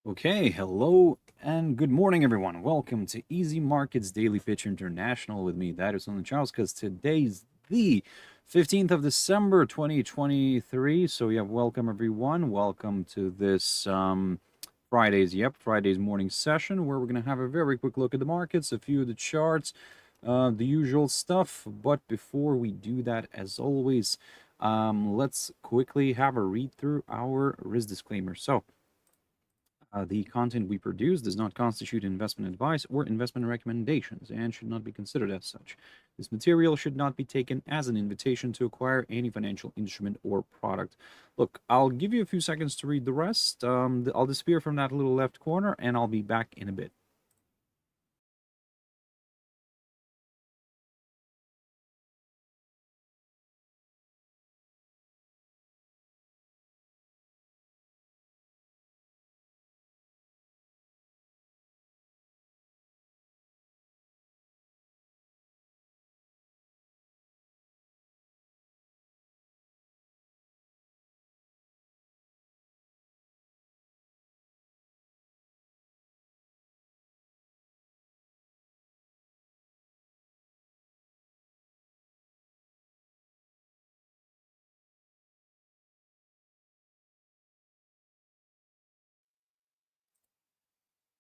Okay, hello and good morning, everyone. Welcome to Easy Markets Daily Pitch International with me, Darius Anucauskas. Today's the 15th of December, 2023. So, yeah, welcome, everyone. Welcome to this Friday's morning session where we're going to have a very quick look at the markets, a few of the charts, the usual stuff. But before we do that, as always, let's quickly have a read through our risk disclaimer. So, the content we produce does not constitute investment advice or investment recommendations and should not be considered as such. This material should not be taken as an invitation to acquire any financial instrument or product. Look, I'll give you a few seconds to read the rest. I'll disappear from that little left corner and I'll be back in a bit.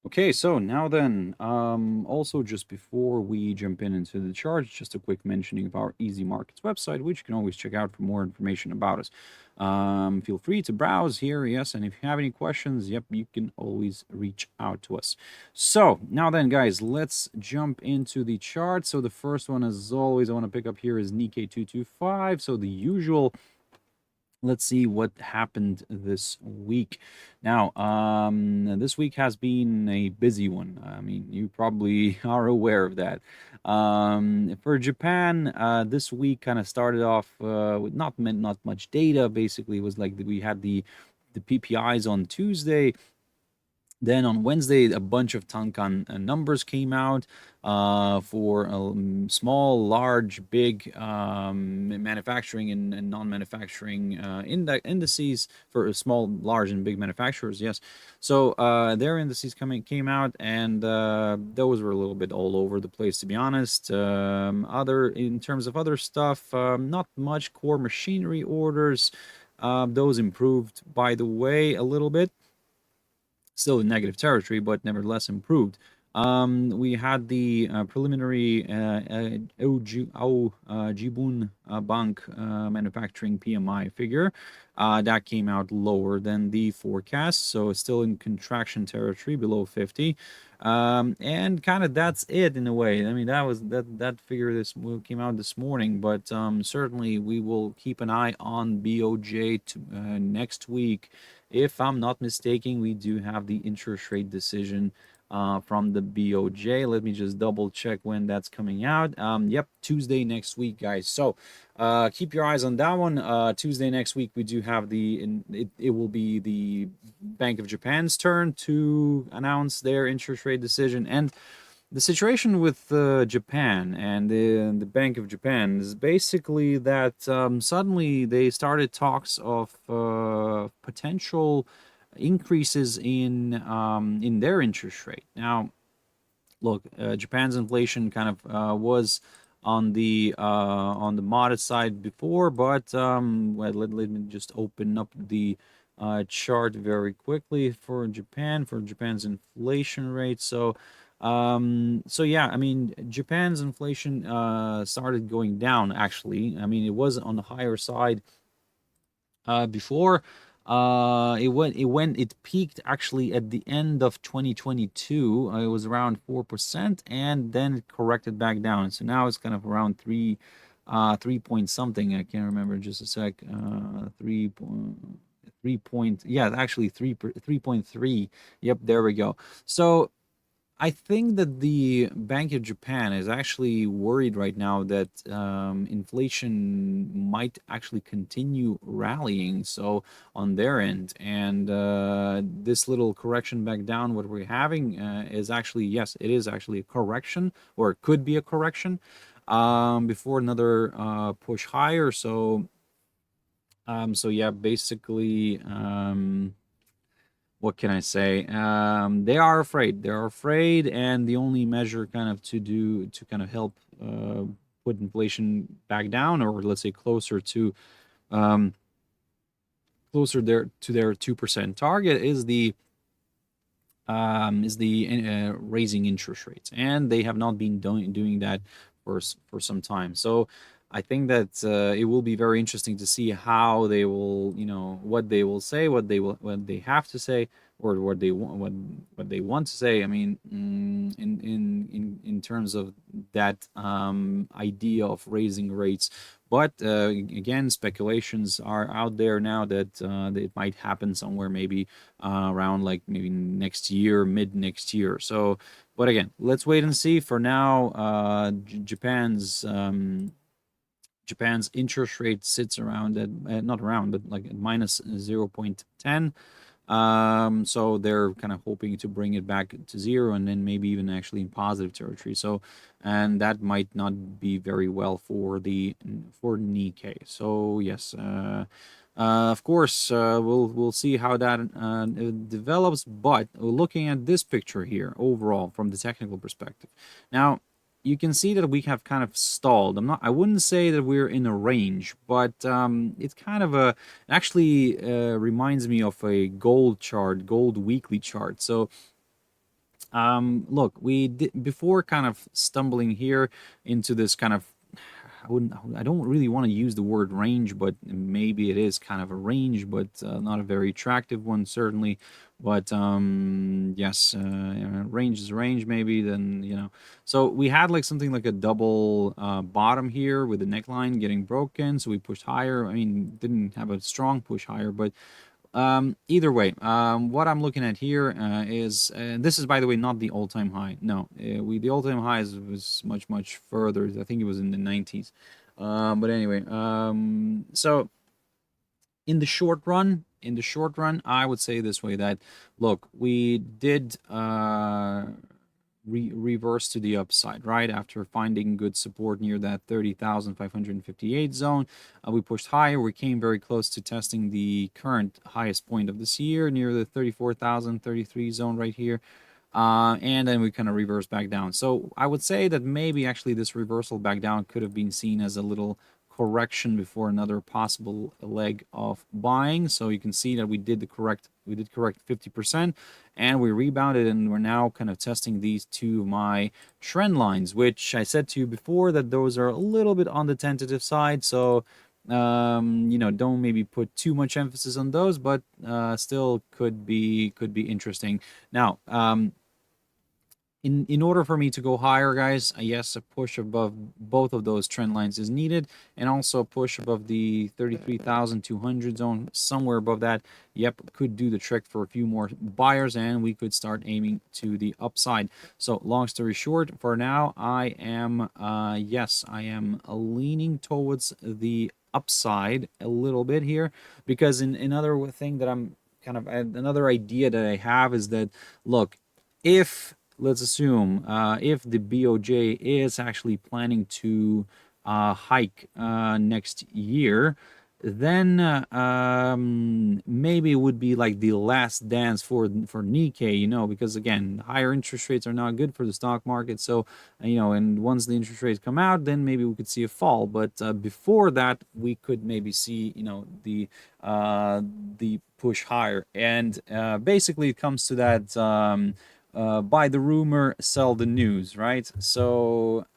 Okay, so now then, also just before we jump into the charts, just a quick mentioning of our Easy Markets website, which you can always check out for more information about us. Feel free to browse here, yes, and if you have any questions, yep, you can always reach out to us. So now then, guys, let's jump into the chart. So the first one, as always, I want to pick up here is Nikkei 225. So the usual. Let's see what happened this week. Now, this week has been a busy one. I mean, you probably are aware of that. For Japan, this week kind of started off with not much data. Basically, it was like we had the PPIs on Tuesday. Then on Wednesday, a bunch of Tankan numbers came out for small, large, big manufacturing and non-manufacturing indices for small, large, and big manufacturers. Yes, so their indices came out, and those were a little bit all over the place, to be honest. In terms of other stuff, not much core machinery orders. Those improved, by the way, a little bit. Still in negative territory, but nevertheless improved. We had the preliminary Jibun Bank manufacturing PMI figure that came out lower than the forecast, so it's still in contraction territory, below 50. And kind of that's it in a way. I mean, that figure came out this morning, but certainly we will keep an eye on BOJ next week. If I'm not mistaken, we do have the interest rate decision from the BOJ. Let me just double check when that's coming out. Yep, Tuesday next week, guys. So keep your eyes on that one. Tuesday next week, we do have it will be the Bank of Japan's turn to announce their interest rate decision. And the situation with Japan and the Bank of Japan is basically that suddenly they started talks of potential increases in their interest rate. Now, look, Japan's inflation kind of was on the modest side before, but well, let me just open up the chart very quickly for Japan's inflation rate. So yeah, I mean, Japan's inflation started going down, actually. I mean, it was on the higher side before. It peaked actually at the end of 2022. It was around 4%, and then it corrected back down. So now it's kind of around 3 point something. I can't remember, just a sec. 3.3. Yep, there we go. So I think that the Bank of Japan is actually worried right now that inflation might actually continue rallying. So on their end, and this little correction back down, what we're having is actually, yes, it is actually a correction, or it could be a correction before another push higher. So yeah, basically. what can I say? They are afraid. They're afraid, and the only measure kind of to kind of help put inflation back down, or let's say closer to um, their 2% target, is the raising interest rates, and they have not been doing that for some time. So I think that it will be very interesting to see how they will, what they will say, what they have to say, or what they want, what they want to say. I mean, in terms of that idea of raising rates. But again, speculations are out there now that it might happen somewhere maybe around like maybe next year, mid next year. So, but again, let's wait and see. For now, Japan's interest rate sits around at not around, but like at minus 0.10. So they're kind of hoping to bring it back to zero, and then maybe even actually in positive territory. So, and that might not be very well for Nikkei. So yes, of course, we'll see how that develops. But looking at this picture here overall from the technical perspective, now you can see that we have kind of stalled. I wouldn't say that we're in a range, but it's kind of actually reminds me of a gold weekly chart. So look, we did before kind of stumbling here into this kind of, I don't really want to use the word range, but maybe it is kind of a range, but not a very attractive one, certainly. But yes, range is range, maybe. Then so we had like something like a double bottom here with the neckline getting broken, so we pushed higher. I mean, didn't have a strong push higher, but either way, what I'm looking at here is this is, by the way, not the all-time high. No, the all-time high was much further. I think it was in the 90s. But anyway, so in the short run, I would say this way, that look, we did reverse to the upside, right? After finding good support near that 30,558 zone, we pushed higher. We came very close to testing the current highest point of this year near the 34,033 zone right here. And then we kind of reversed back down. So I would say that maybe actually this reversal back down could have been seen as a little correction before another possible leg of buying. So you can see that we did correct 50%, and we rebounded, and we're now kind of testing these two of my trend lines, which I said to you before that those are a little bit on the tentative side. So don't maybe put too much emphasis on those, but still could be interesting. Now, in order for me to go higher, guys, yes, a push above both of those trend lines is needed, and also a push above the 33,200 zone, somewhere above that. Yep, could do the trick for a few more buyers, and we could start aiming to the upside. So long story short, for now, I am leaning towards the upside a little bit here, because another thing that I'm kind of, another idea that I have is that, look, if let's assume if the BOJ is actually planning to hike next year, then maybe it would be like the last dance for Nikkei, because again, higher interest rates are not good for the stock market. So, and once the interest rates come out, then maybe we could see a fall. But before that, we could maybe see, the push higher. And basically, it comes to that. Buy the rumor, sell the news, right? So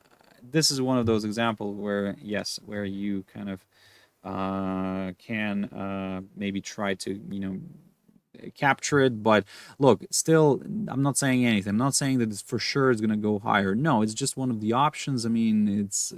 this is one of those examples where, yes, where you kind of can maybe try to, capture it. But look, still, I'm not saying anything. I'm not saying that it's for sure it's going to go higher. No, it's just one of the options. I mean, it's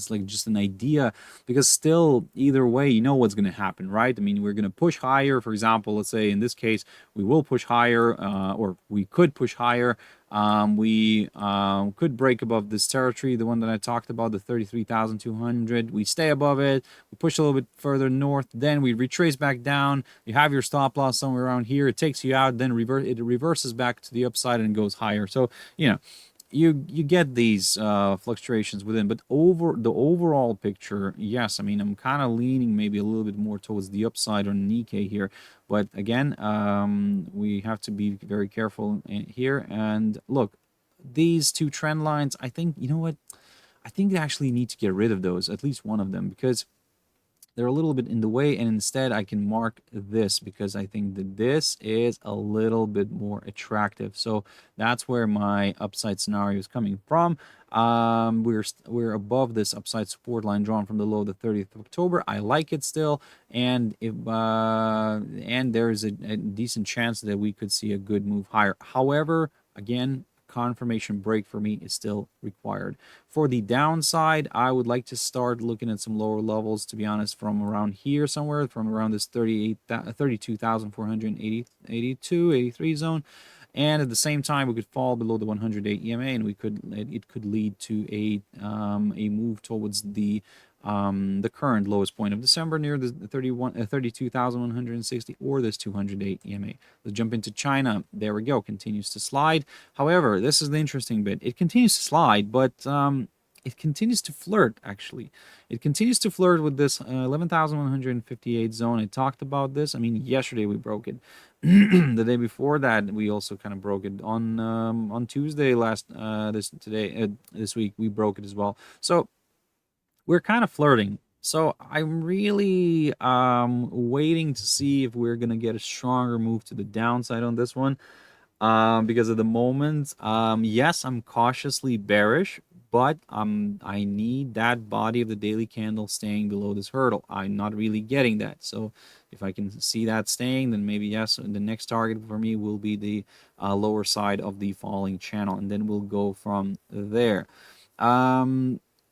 like just an idea, because still, either way, you know what's going to happen, right? I mean, we're going to push higher. For example, let's say in this case, we will push higher, or we could push higher. We could break above this territory, the one that I talked about, the 33,200. We stay above it, we push a little bit further north, then we retrace back down. You have your stop loss somewhere around here. It takes you out, then it reverses back to the upside and goes higher. So, you get these fluctuations within, but over the overall picture, yes, I mean, I'm kind of leaning maybe a little bit more towards the upside on Nikkei here, but again, we have to be very careful here. And look, these two trend lines, I think, you know what, I think they actually need to get rid of those, at least one of them, because they're a little bit in the way, and instead I can mark this because I think that this is a little bit more attractive. So that's where my upside scenario is coming from. We're above this upside support line drawn from the low of the 30th of October. I like it still, and there's a decent chance that we could see a good move higher. However, again, confirmation break for me is still required. For the downside, I would like to start looking at some lower levels, to be honest, from around here somewhere, from around this 32,482, 83 zone. And at the same time, we could fall below the 100-day EMA, and it could lead to a move towards the current lowest point of December near the 32,160 or this 200-day EMA. Let's jump into China. There we go. Continues to slide. However, this is the interesting bit. It continues to slide, but it continues to flirt, actually. It continues to flirt with this 11,158 zone. I talked about this. I mean, yesterday we broke it. The day before that, we also kind of broke it on Tuesday this week. We broke it as well. So we're kind of flirting. So I'm really waiting to see if we're going to get a stronger move to the downside on this one. Because at the moment, yes, I'm cautiously bearish, but I need that body of the daily candle staying below this hurdle. I'm not really getting that. So if I can see that staying, then maybe yes, the next target for me will be the lower side of the falling channel, and then we'll go from there.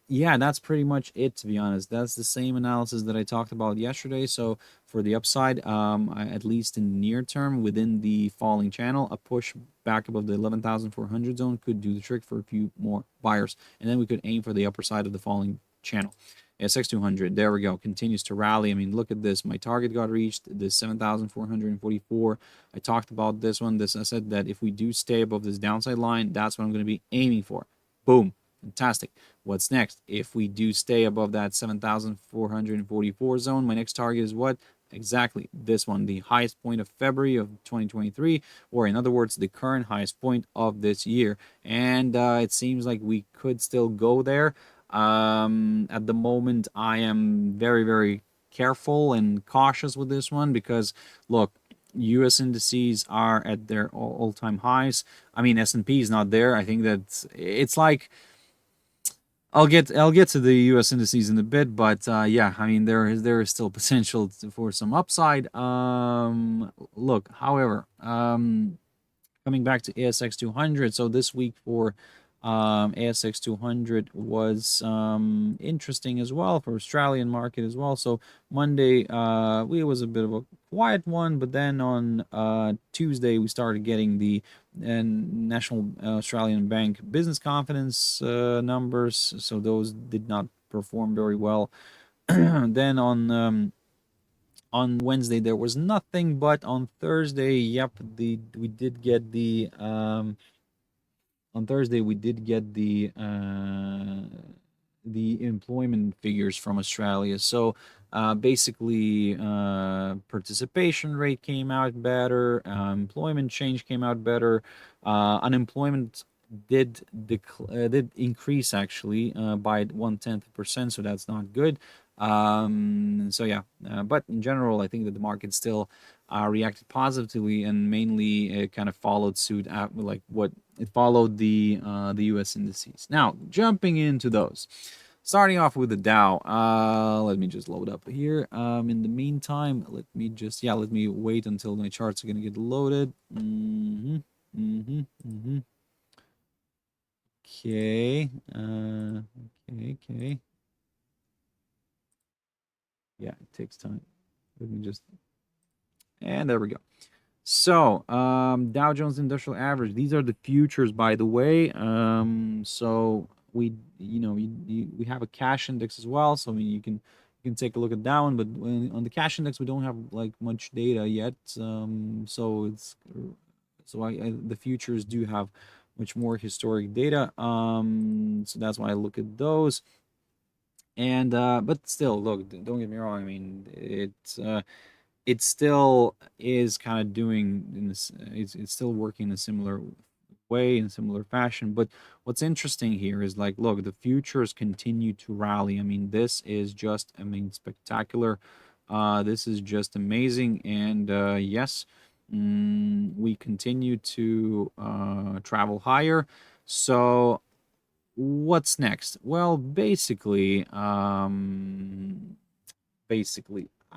Yeah, that's pretty much it, to be honest. That's the same analysis that I talked about yesterday. So for the upside, at least in the near term, within the falling channel, a push back above the 11,400 zone could do the trick for a few more buyers. And then we could aim for the upper side of the falling channel. ASX 200, there we go, continues to rally. I mean, look at this. My target got reached, the 7,444. I talked about this one. I said that if we do stay above this downside line, that's what I'm going to be aiming for. Boom. Fantastic. What's next? If we do stay above that 7,444 zone, my next target is what? Exactly this one, the highest point of February of 2023, or in other words, the current highest point of this year. And it seems like we could still go there. At the moment, I am very, very careful and cautious with this one because, look, U.S. indices are at their all-time highs. I mean, S&P is not there. I think that it's like, I'll get to the U.S. indices in a bit, but yeah, I mean there is still potential for some upside. Look, however, coming back to ASX 200, so this week for ASX 200 was interesting as well for Australian market as well. So Monday, it was a bit of a quiet one, but then on Tuesday we started getting the National Australian Bank business confidence numbers. So those did not perform very well. Then on Wednesday there was nothing, but on Thursday, yep, we did get the on Thursday we did get the employment figures from Australia. So basically, participation rate came out better, employment change came out better, unemployment did increase actually by 0.1%, so that's not good. So yeah, but in general, I think that the market still reacted positively, and mainly kind of followed suit at like what it followed the U.S. indices. Now jumping into those, starting off with the Dow. Let me just load up here. In the meantime, let me wait until my charts are gonna get loaded. Okay. Okay. Yeah, it takes time. Let me just, and there we go. So Dow Jones Industrial Average, these are the futures, by the way. So we we have a cash index as well, so I mean you can take a look at that one, but on the cash index we don't have like much data yet. So the futures do have much more historic data. So that's why I look at those. And but still, look, don't get me wrong. I mean, it still is kind of doing in this. It's still working in a similar way, in a similar fashion. But what's interesting here is like, look, the futures continue to rally. I mean, this is just, I mean, spectacular. This is just amazing. And yes, we continue to travel higher. So what's next? Well, basically,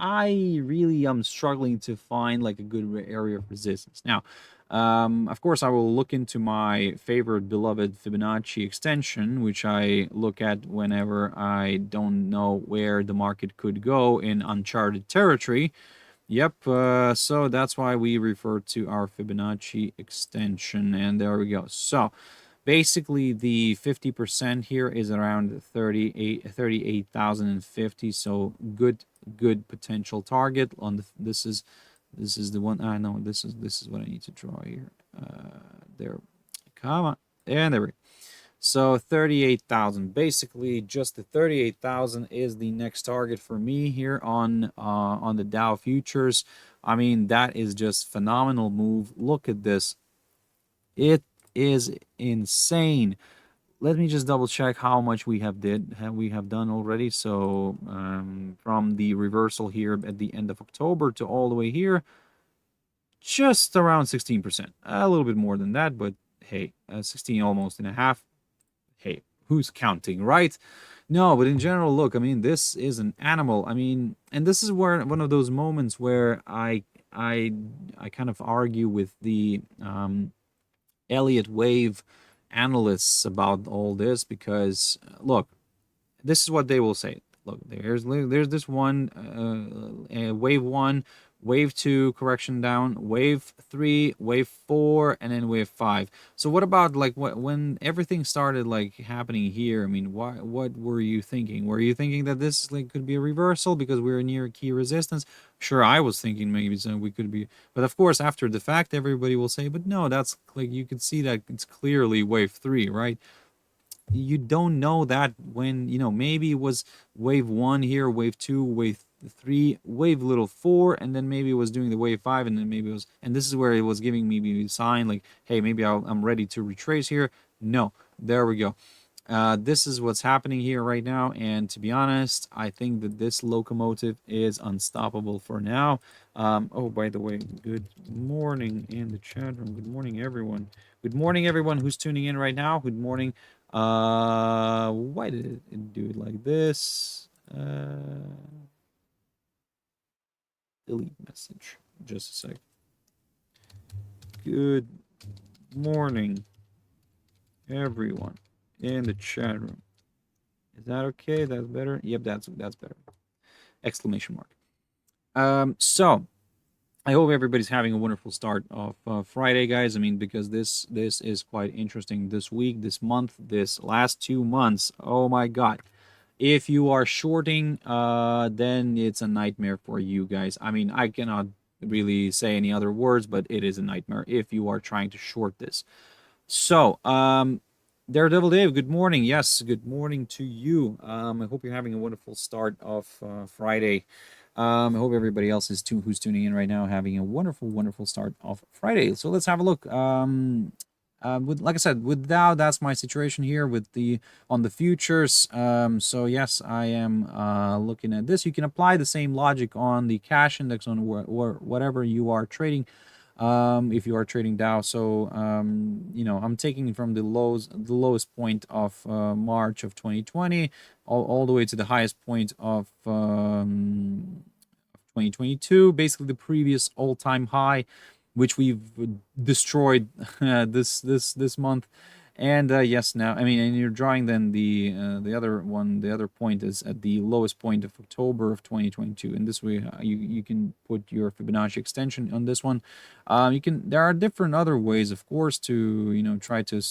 I really am struggling to find like a good area of resistance. Now, of course, I will look into my favorite beloved Fibonacci extension, which I look at whenever I don't know where the market could go in uncharted territory. Yep, so that's why we refer to our Fibonacci extension, and there we go. So basically the 50% here is around 38,050. So good potential target on the, this is the one. I know this is what I need to draw here. There, come on, and there we go. So 38,000, basically just the 38,000 is the next target for me here on the Dow futures. I mean, that is just phenomenal move. Look at this. It is insane. Let me just double check how much we have done already. So from the reversal here at the end of October to all the way here, just around 16%, a little bit more than that, but hey, 16 almost and a half. Hey, who's counting, right? No, but in general, look, I mean, this is an animal. I mean, and this is where one of those moments where I kind of argue with the Elliott wave analysts about all this, because look, this is what they will say. Look, there's this one wave 1, wave 2 correction down, wave 3, wave 4, and then wave 5. So what about like when everything started like happening here? I mean, what were you thinking? Were you thinking that this like could be a reversal because we're near key resistance? Sure, I was thinking maybe so we could be, but of course after the fact everybody will say, but no, that's like, you could see that it's clearly wave 3, right? You don't know that when, you know, maybe it was wave 1 here, wave 2, wave 3, wave little 4, and then maybe it was doing the wave 5, and then maybe it was, and this is where it was giving me a sign like, hey, maybe I'm ready to retrace here. No, there we go. This is what's happening here right now, and to be honest, I think that this locomotive is unstoppable for now. Oh, by the way, good morning in the chat room. Good morning, everyone. Good morning, everyone who's tuning in right now. Good morning. Why did it do it like this? Delete message. Just a sec. Good morning, everyone in the chat room. Is that okay? That's better. Yep, that's better. Exclamation mark. So I hope everybody's having a wonderful start of Friday, guys. I mean, because this is quite interesting this week, this month, this last 2 months. Oh my God. If you are shorting, then it's a nightmare for you guys. I mean, I cannot really say any other words, but it is a nightmare if you are trying to short this. So, Daredevil Dave, good morning. Yes, good morning to you. I hope you're having a wonderful start of Friday. I hope everybody else is who's tuning in right now having a wonderful start of Friday. So let's have a look. Like I said, with Dow, that's my situation here with on the futures. So yes, I am looking at this. You can apply the same logic on the cash index on whatever you are trading. If you are trading Dow, so you know, I'm taking from the lowest point of March of 2020 all the way to the highest point of 2022, basically the previous all-time high, which we've destroyed this month. And yes, now I mean, and you're drawing then the other point is at the lowest point of October of 2022, and this way you can put your Fibonacci extension on this one. There are different other ways, of course, to, you know, try to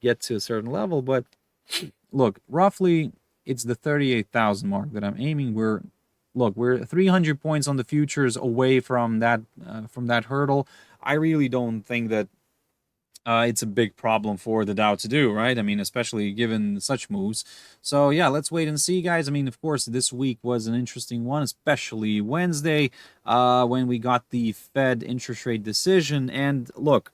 get to a certain level, but look, roughly it's the 38,000 mark that I'm aiming. We're 300 points on the futures away from that hurdle. I really don't think that it's a big problem for the Dow to do, right? I mean, especially given such moves. So yeah, let's wait and see, guys. I mean, of course, this week was an interesting one, especially Wednesday, when we got the Fed interest rate decision. And look,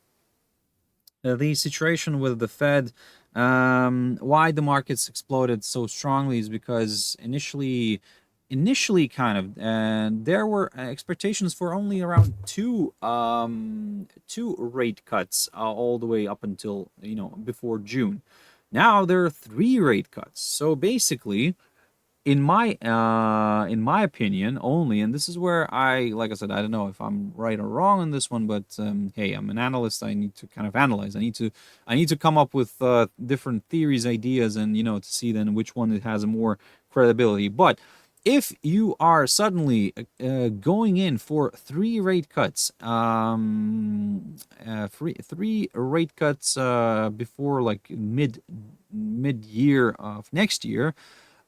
the situation with the Fed, why the markets exploded so strongly is because initially kind of there were expectations for only around two rate cuts all the way up until before June. Now there are three rate cuts. So basically, in my opinion only, and this is where like I said, I don't know if I'm right or wrong on this one, but hey, I'm an analyst. I need to kind of analyze. I need to come up with different theories, ideas, and to see then which one it has more credibility. But if you are suddenly going in for three rate cuts, three rate cuts before like mid year of next year,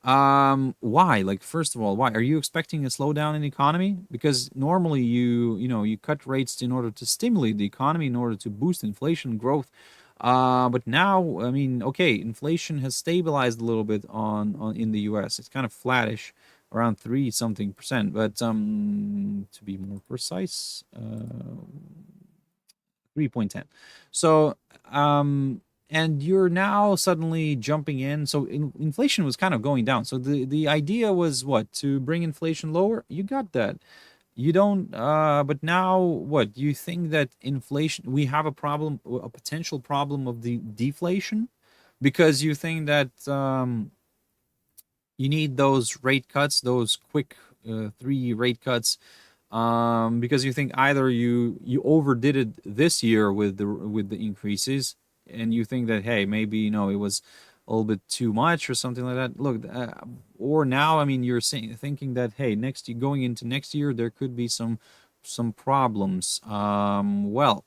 why? Like, first of all, why are you expecting a slowdown in the economy? Because normally you cut rates in order to stimulate the economy, in order to boost inflation growth. But now, I mean, okay, inflation has stabilized a little bit on in the U.S. It's kind of flattish, around 3 something percent. But to be more precise, 3.10. So and you're now suddenly jumping in. So inflation was kind of going down. So the idea was what? To bring inflation lower? You got that. You don't, but now what? You think that inflation, we have a problem, a potential problem of the deflation, because you think that you need those rate cuts, those quick three rate cuts, because you think either you overdid it this year with the increases, and you think that, hey, maybe it was a little bit too much or something like that. Look, or now, I mean, you're thinking that, hey, next year, going into next year, there could be some problems. Well,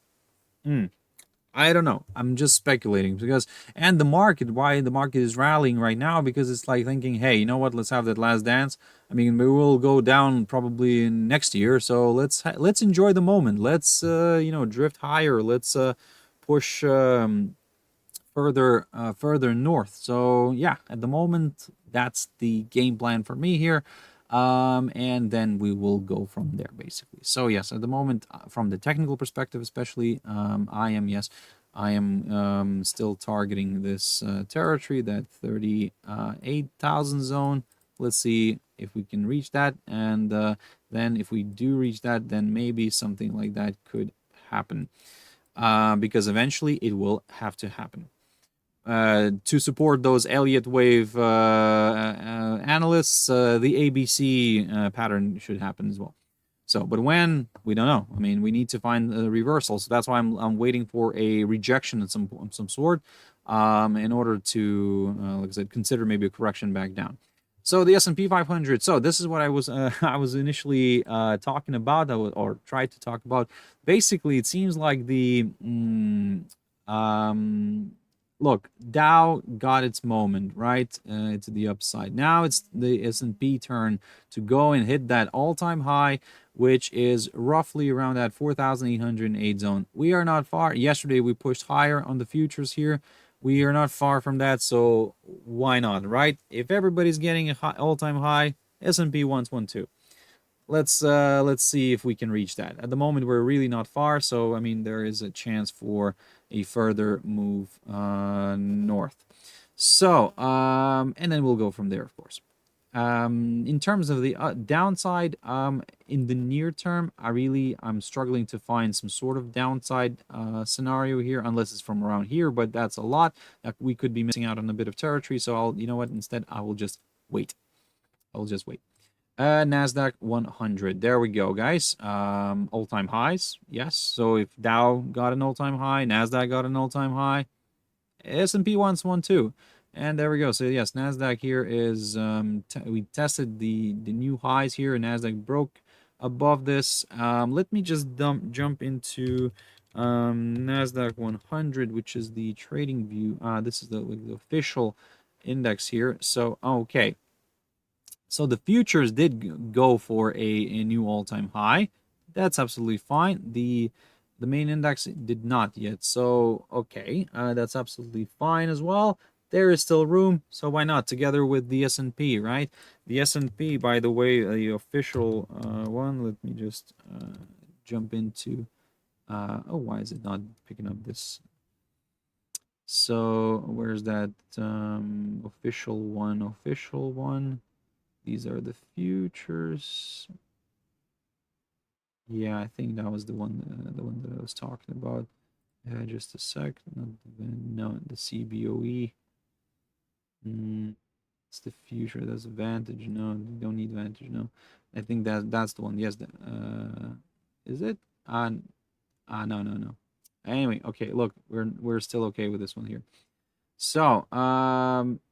I don't know. I'm just speculating, because, and the market, why the market is rallying right now, because it's like thinking, hey, you know what? Let's have that last dance. I mean, we will go down probably in next year, so let's enjoy the moment. Let's drift higher. Let's push further north. So yeah, at the moment, that's the game plan for me here. And then we will go from there, basically. So yes, at the moment, from the technical perspective especially, I am still targeting this territory, that 38,000 zone. Let's see if we can reach that, and then if we do reach that, then maybe something like that could happen, because eventually it will have to happen. To support those Elliott wave analysts, the ABC pattern should happen as well. So, but when, we don't know. I mean, we need to find a reversal. So that's why I'm waiting for a rejection of some sort, in order to, like I said, consider maybe a correction back down. So the S&P 500. So this is what I was I was initially talking about, or tried to talk about. Basically, it seems like the look, Dow got its moment, right? It's the upside. Now it's the S&P turn to go and hit that all-time high, which is roughly around that 4,808 zone. We are not far. Yesterday we pushed higher on the futures here. We are not far from that, so why not, right? If everybody's getting a all-time high, S&P wants one too. Let's see if we can reach that. At the moment, we're really not far, so I mean, there is a chance for a further move north. So, and then we'll go from there, of course. In terms of the downside, in the near term, I'm struggling to find some sort of downside scenario here, unless it's from around here, but that's a lot. We could be missing out on a bit of territory, so you know what, instead, I will just wait. I'll just wait. NASDAQ 100. There we go, guys. All-time highs. Yes. So if Dow got an all-time high, NASDAQ got an all-time high, S&P wants one too. And there we go. So yes, NASDAQ here is, we tested the new highs here, and NASDAQ broke above this. Let me just jump into NASDAQ 100, which is the trading view. This is the official index here. So, okay. So the futures did go for a new all-time high. That's absolutely fine. The The main index did not yet. So, okay, that's absolutely fine as well. There is still room, so why not? Together with the S&P, right? The S&P, by the way, the official one, let me just jump into... oh, why is it not picking up this? So, where's that official one? Official one. These are the futures. Yeah, I think that was the one that I was talking about. Just a sec. No, the CBOE. It's the future. That's Vantage. No, you don't need Vantage. No, I think that's the one. Yes. Is it? No. Anyway, okay. Look, we're still okay with this one here. So,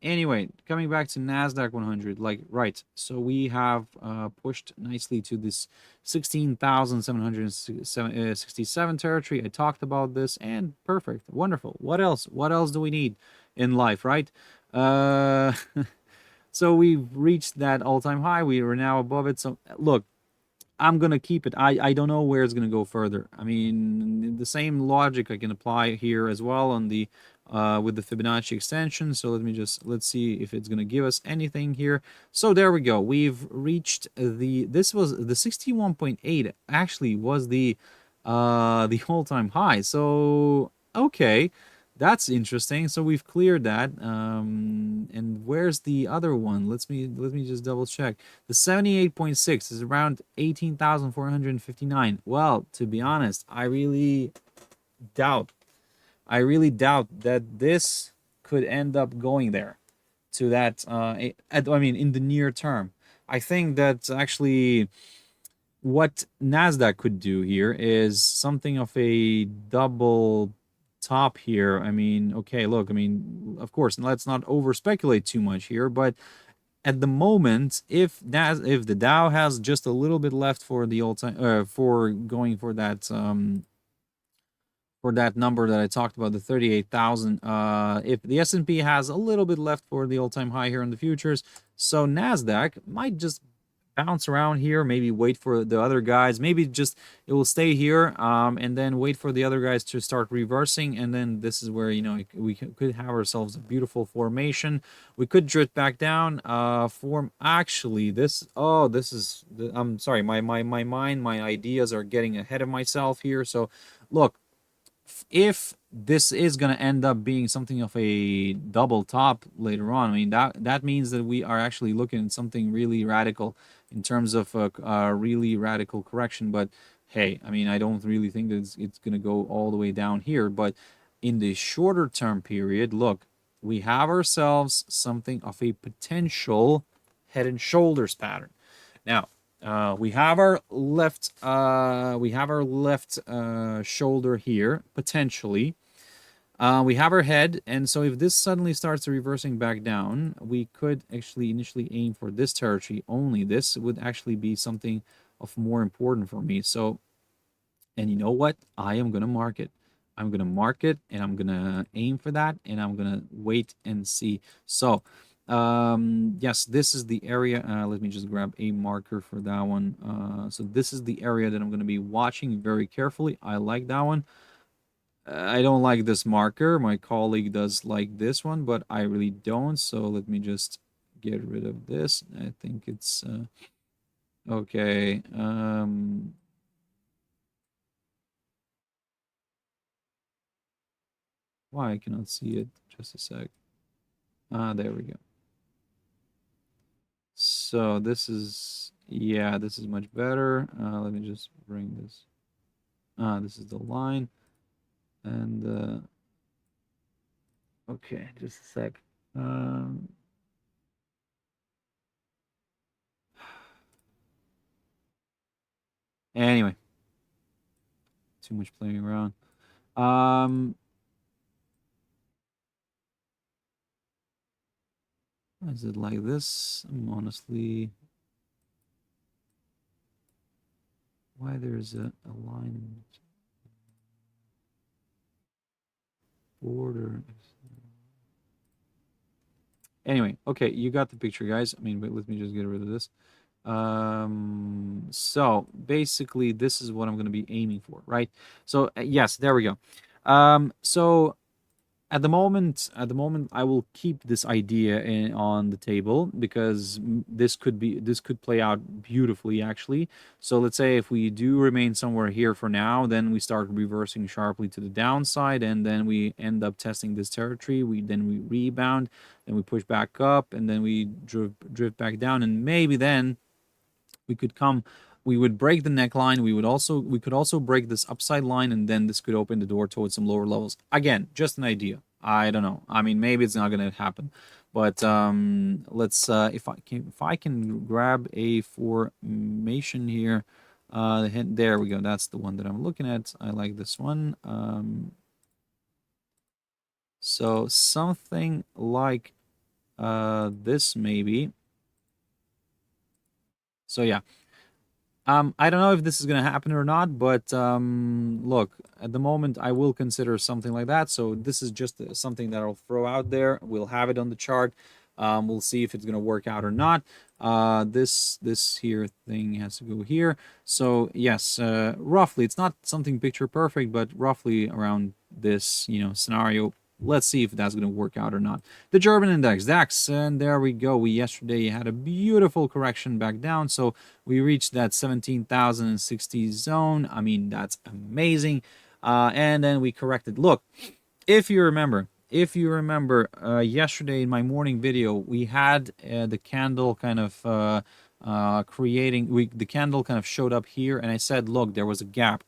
anyway, coming back to NASDAQ 100, like, right. So we have pushed nicely to this 16,767 territory. I talked about this, and perfect, wonderful. What else? What else do we need in life, right? So we've reached that all-time high. We are now above it. So, look, I'm going to keep it. I don't know where it's going to go further. I mean, the same logic I can apply here as well on the with the Fibonacci extension. So let's see if it's going to give us anything here. So there we go. We've reached this was the 61.8 actually was the all-time high. So okay. That's interesting. So we've cleared that. And where's the other one? Let me just double check. The 78.6 is around 18,459. Well, to be honest, I really doubt that this could end up going there to that. I mean, in the near term. I think that actually what NASDAQ could do here is something of a double top here. I mean, okay, look, I mean, of course, let's not over speculate too much here, but at the moment, if the Dow has just a little bit left for the all-time for going for that number that I talked about, the 38,000, if the S&P has a little bit left for the all-time high here in the futures, so NASDAQ might just bounce around here, maybe wait for the other guys, maybe just it will stay here, and then wait for the other guys to start reversing, and then this is where, you know, we could have ourselves a beautiful formation. We could drift back down, form actually this, I'm sorry, my mind, my ideas are getting ahead of myself here. So look, if this is going to end up being something of a double top later on, I mean, that means that we are actually looking at something really radical in terms of a really radical correction. But hey, I mean, I don't really think that it's going to go all the way down here. But in the shorter term period, look, we have ourselves something of a potential head and shoulders pattern. Now, we have our left shoulder here, potentially. We have our head, and so if this suddenly starts reversing back down, we could actually initially aim for this territory only. This would actually be something of more important for me. So, and you know what? I am going to mark it. I'm going to mark it, and I'm going to aim for that, and I'm going to wait and see. So, yes, this is the area. Let me just grab a marker for that one. So this is the area that I'm going to be watching very carefully. I like that one. I don't like this marker. My colleague does like this one, but I really don't. So let me just get rid of this. I think it's okay. Why I cannot see it? Just a sec. There we go. So this is, yeah, this is much better. Let me just bring this. This is the line. And okay, just a sec. Anyway, too much playing around. Is it like this? I'm honestly, why there's a line border. Anyway, okay, you got the picture, guys. I mean, but let me just get rid of this. So basically this is what I'm going to be aiming for, right? So yes, there we go. So at the moment, I will keep this idea on the table because this could play out beautifully actually. So let's say if we do remain somewhere here for now, then we start reversing sharply to the downside, and then we end up testing this territory. We rebound, then we push back up, and then we drift back down, and maybe then we would break the neckline. We could also break this upside line, and then this could open the door towards some lower levels. Again, just an idea. I don't know. I mean, maybe it's not going to happen, but let's if I can grab a formation here. There we go. That's the one that I'm looking at. I like this one. So something like this maybe. So yeah. I don't know if this is going to happen or not, but look, at the moment, I will consider something like that. So this is just something that I'll throw out there. We'll have it on the chart. We'll see if it's going to work out or not. This here thing has to go here. So yes, roughly, it's not something picture perfect, but roughly around this, scenario. Let's see if that's going to work out or not. The German index, DAX, and there we go. We yesterday had a beautiful correction back down, so we reached that 17,060 zone. I mean, that's amazing. And then we corrected. Look, if you remember, yesterday in my morning video, we had the candle kind of the candle kind of showed up here, and I said, look, there was a gap.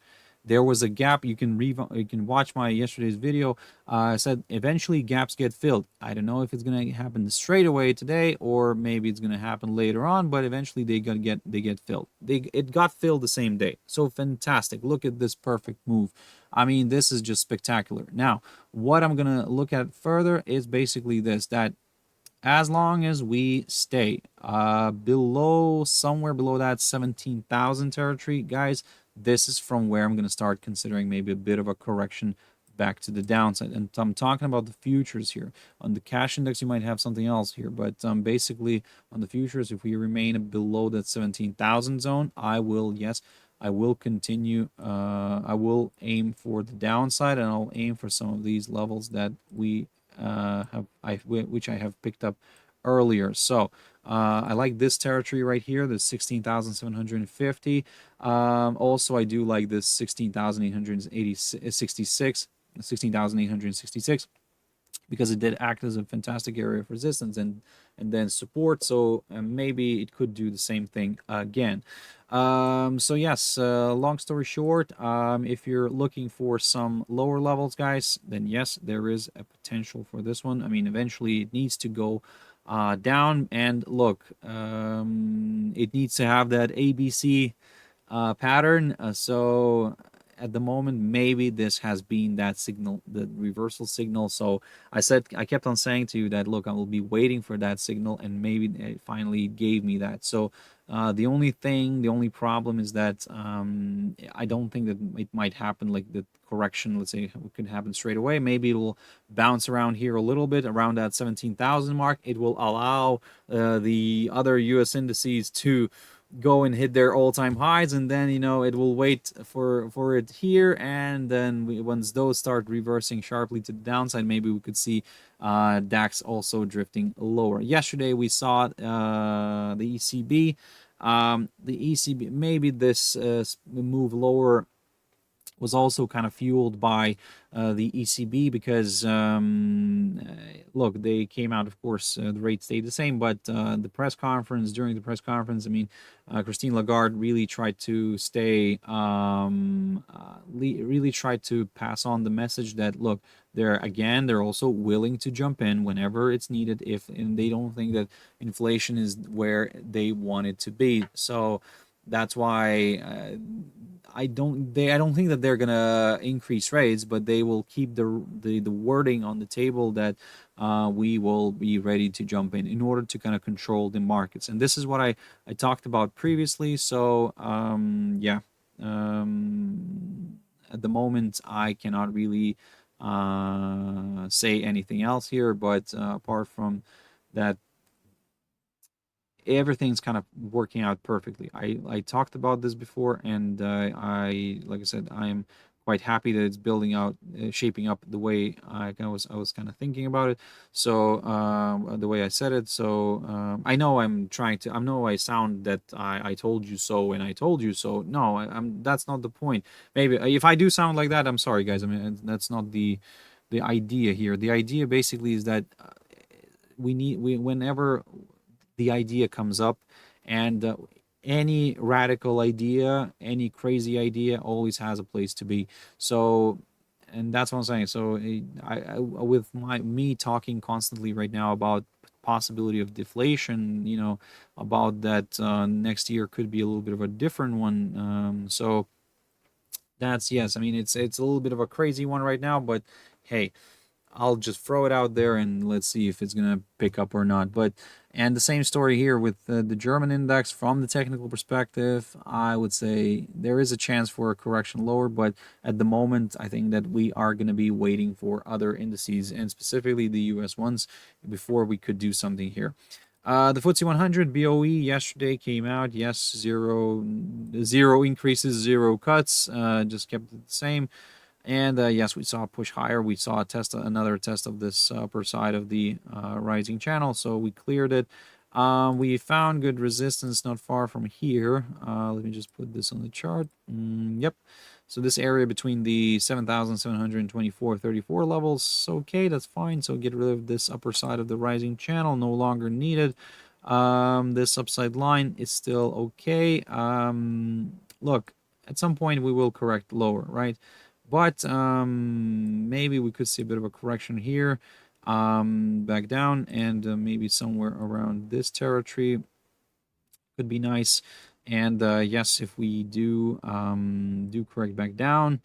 You can watch my yesterday's video. I said eventually gaps get filled. I don't know if it's gonna happen straight away today or maybe it's gonna happen later on, but eventually they get filled. It got filled the same day. So fantastic. Look at this perfect move. I mean, this is just spectacular. Now, what I'm gonna look at further is basically this, that as long as we stay somewhere below that 17,000 territory, guys, this is from where I'm going to start considering maybe a bit of a correction back to the downside. And I'm talking about the futures here. On the cash index, you might have something else here, but basically on the futures, if we remain below that 17,000 zone, I will continue. I will aim for the downside, and I'll aim for some of these levels that which I have picked up earlier. So I like this territory right here, the 16,750. Also, I do like this 16,866 because it did act as a fantastic area of resistance and then support. So maybe it could do the same thing again. So yes, long story short, if you're looking for some lower levels, guys, then yes, there is a potential for this one. I mean, eventually it needs to go down, and look, it needs to have that ABC pattern. So at the moment, maybe this has been that signal, the reversal signal. So I kept on saying to you that, look, I will be waiting for that signal, and maybe it finally gave me that. So the only problem is that I don't think that it might happen like the correction, let's say, it could happen straight away. Maybe it will bounce around here a little bit, around that 17,000 mark. It will allow the other US indices to go and hit their all-time highs, and then it will wait for it here, and then once those start reversing sharply to the downside, maybe we could see DAX also drifting lower. Yesterday we saw the ECB. Maybe this move lower was also kind of fueled by the ECB because, look, they came out, of course, the rate stayed the same, but during the press conference, I mean, Christine Lagarde really tried to really tried to pass on the message that, look, they're also willing to jump in whenever it's needed and they don't think that inflation is where they want it to be. So that's why I don't think that they're gonna increase rates, but they will keep the wording on the table that we will be ready to jump in order to kind of control the markets. And this is what I talked about previously. So yeah, at the moment I cannot really say anything else here, but apart from that, everything's kind of working out perfectly. I talked about this before, and like I said, I'm quite happy that it's building out, shaping up the way I was kind of thinking about it. So the way I said it. So I know I know I sound that I told you so and I told you so. No, I'm that's not the point. Maybe if I do sound like that, I'm sorry, guys. I mean, that's not the idea here. The idea basically is that whenever the idea comes up, and any radical idea, any crazy idea always has a place to be. So, and that's what I'm saying. So with me talking constantly right now about possibility of deflation, about that next year could be a little bit of a different one. So that's, yes, I mean, it's a little bit of a crazy one right now, but hey, I'll just throw it out there and let's see if it's gonna pick up or not. But and the same story here with the German index. From the technical perspective, I would say there is a chance for a correction lower, but at the moment, I think that we are going to be waiting for other indices, and specifically the US ones, before we could do something here. The FTSE 100 BOE yesterday came out. Yes, zero increases, zero cuts. Just kept it the same. And yes, we saw a push higher. We saw another test of this upper side of the rising channel. So we cleared it. We found good resistance not far from here. Let me just put this on the chart. Yep. So this area between the 7,724.34 levels. Okay, that's fine. So get rid of this upper side of the rising channel. No longer needed. This upside line is still okay. Look, at some point we will correct lower, right? But maybe we could see a bit of a correction here, back down, and maybe somewhere around this territory could be nice. And yes, if we do correct back down,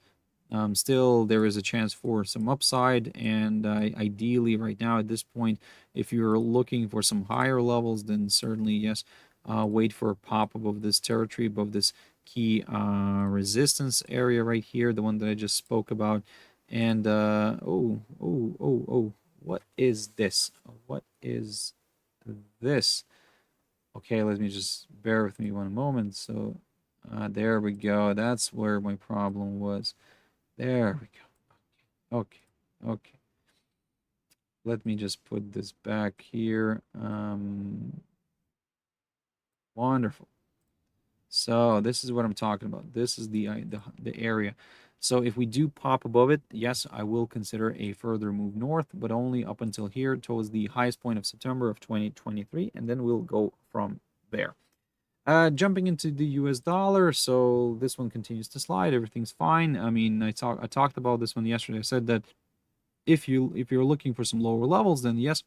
still there is a chance for some upside. And ideally right now at this point, if you're looking for some higher levels, then certainly yes, wait for a pop above this territory, above this key resistance area right here, the one that I just spoke about. And what is this? What is this? Okay, let me just bear with me one moment. So there we go. That's where my problem was. There we go. Okay, okay. Let me just put this back here. Wonderful. So this is what I'm talking about. This is the area. So if we do pop above it, yes, I will consider a further move north, but only up until here, towards the highest point of September of 2023, and then we'll go from there. Jumping into the US dollar, so this one continues to slide. Everything's fine. I mean, I talked about this one yesterday. I said that if you're looking for some lower levels, then yes,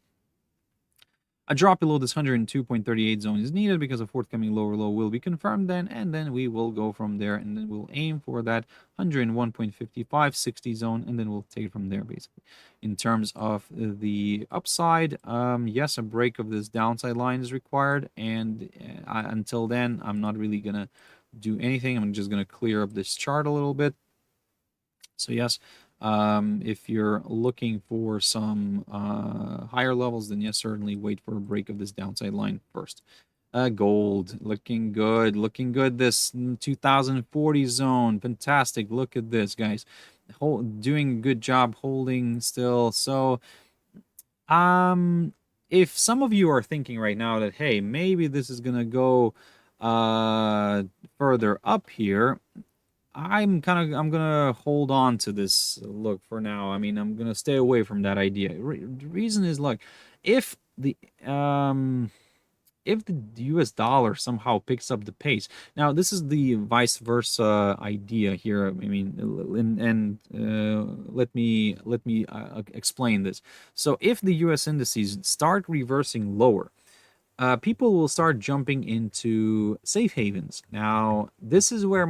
a drop below this 102.38 zone is needed, because a forthcoming lower low will be confirmed then, and then we will go from there, and then we'll aim for that 101.5560 zone, and then we'll take it from there, basically. In terms of the upside, yes, a break of this downside line is required, and until then, I'm not really gonna do anything. I'm just gonna clear up this chart a little bit. So yes, if you're looking for some higher levels, then yes, certainly wait for a break of this downside line first. Gold, looking good, looking good. This 2040 zone, fantastic. Look at this, guys. Doing a good job holding still. So, if some of you are thinking right now that, hey, maybe this is gonna go further up here, I'm gonna hold on to this look for now. I mean, I'm gonna stay away from that idea. The reason is, look, if the US dollar somehow picks up the pace. Now, this is the vice versa idea here. I mean, let me explain this. So if the US indices start reversing lower, people will start jumping into safe havens. Now, this is where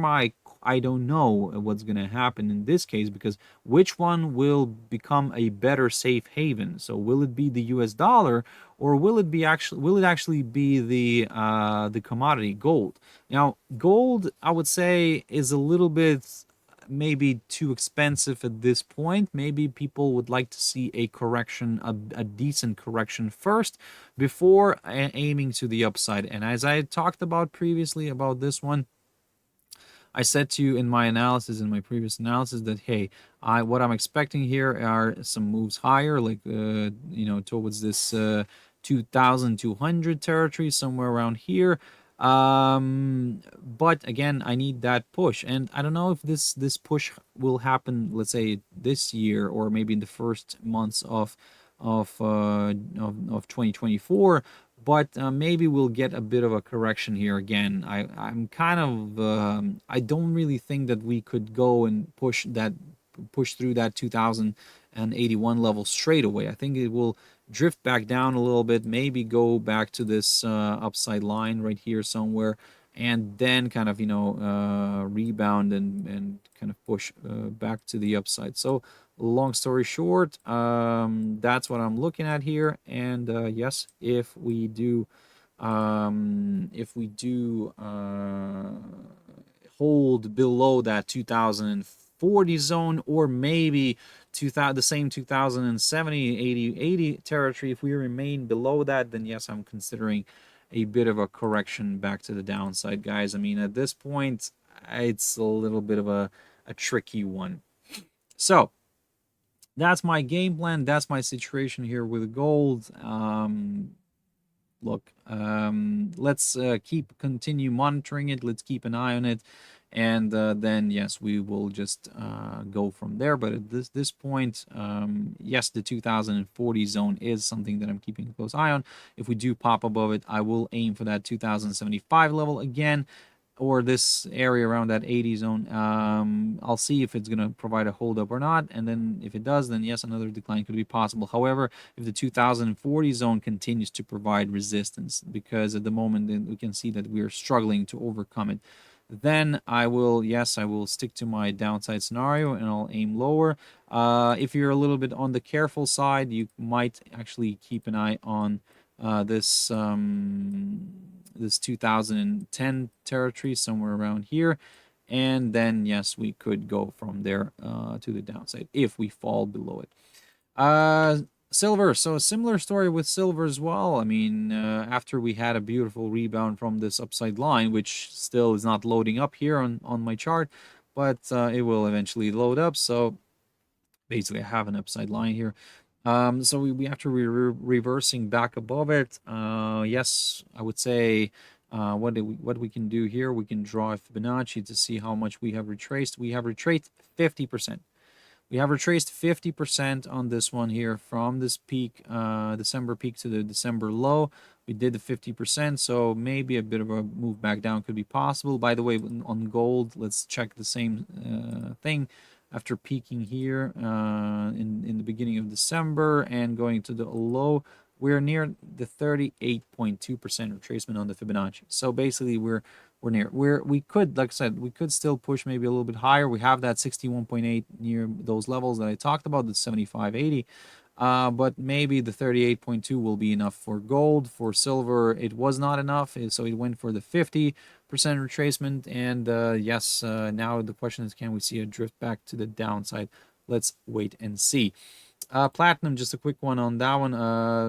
I don't know what's going to happen in this case, because which one will become a better safe haven? So will it be the US dollar, or will it actually be the commodity gold? Now, gold, I would say, is a little bit maybe too expensive at this point. Maybe people would like to see a correction, a decent correction first before aiming to the upside. And as I talked about previously about this one, I said to you in my analysis, in my previous analysis, that hey, what I'm expecting here are some moves higher, like towards this 2,200 territory, somewhere around here. But again, I need that push, and I don't know if this push will happen, let's say this year, or maybe in the first months of 2024. But maybe we'll get a bit of a correction here again. I'm kind of I don't really think that we could go and push through that 2081 level straight away. I think it will drift back down a little bit, maybe go back to this upside line right here somewhere, and then kind of rebound and kind of push back to the upside. So long story short, that's what I'm looking at here. And yes, if we do hold below that 2040 zone, or maybe the same 2070, 80 territory, if we remain below that, then yes, I'm considering a bit of a correction back to the downside, guys. I mean, at this point, it's a little bit of a tricky one. So that's my game plan. That's my situation here with gold. Look, let's continue monitoring it. Let's keep an eye on it, and then yes, we will just go from there. But at this point, yes, the 2040 zone is something that I'm keeping a close eye on. If we do pop above it, I will aim for that 2075 level again, or this area around that 80 zone. I'll see if it's going to provide a hold up or not, and then if it does, then yes, another decline could be possible. However, if the 2040 zone continues to provide resistance, because at the moment we can see that we are struggling to overcome it, then I will stick to my downside scenario and I'll aim lower. If you're a little bit on the careful side, you might actually keep an eye on this 2010 territory, somewhere around here, and then yes, we could go from there to the downside if we fall below it. Silver, so a similar story with silver as well. I mean, after we had a beautiful rebound from this upside line, which still is not loading up here on my chart, but it will eventually load up. So basically I have an upside line here. So we after we're reversing back above it, yes, I would say what we can do here, we can draw a Fibonacci to see how much we have retraced. We have retraced 50%. We have retraced 50% on this one here, from this peak, December peak to the December low. We did the 50%, so maybe a bit of a move back down could be possible. By the way, on gold, let's check the same thing. After peaking here in the beginning of December and going to the low, we're near the 38.2% retracement on the Fibonacci. So basically, we're near. We could, like I said, we could still push maybe a little bit higher. We have that 61.8 near those levels that I talked about, the 75.80. But maybe the 38.2 will be enough for gold. For silver, it was not enough, so it went for the 50% retracement. And yes, now the question is, can we see a drift back to the downside? Let's wait and see. Platinum, just a quick one on that one.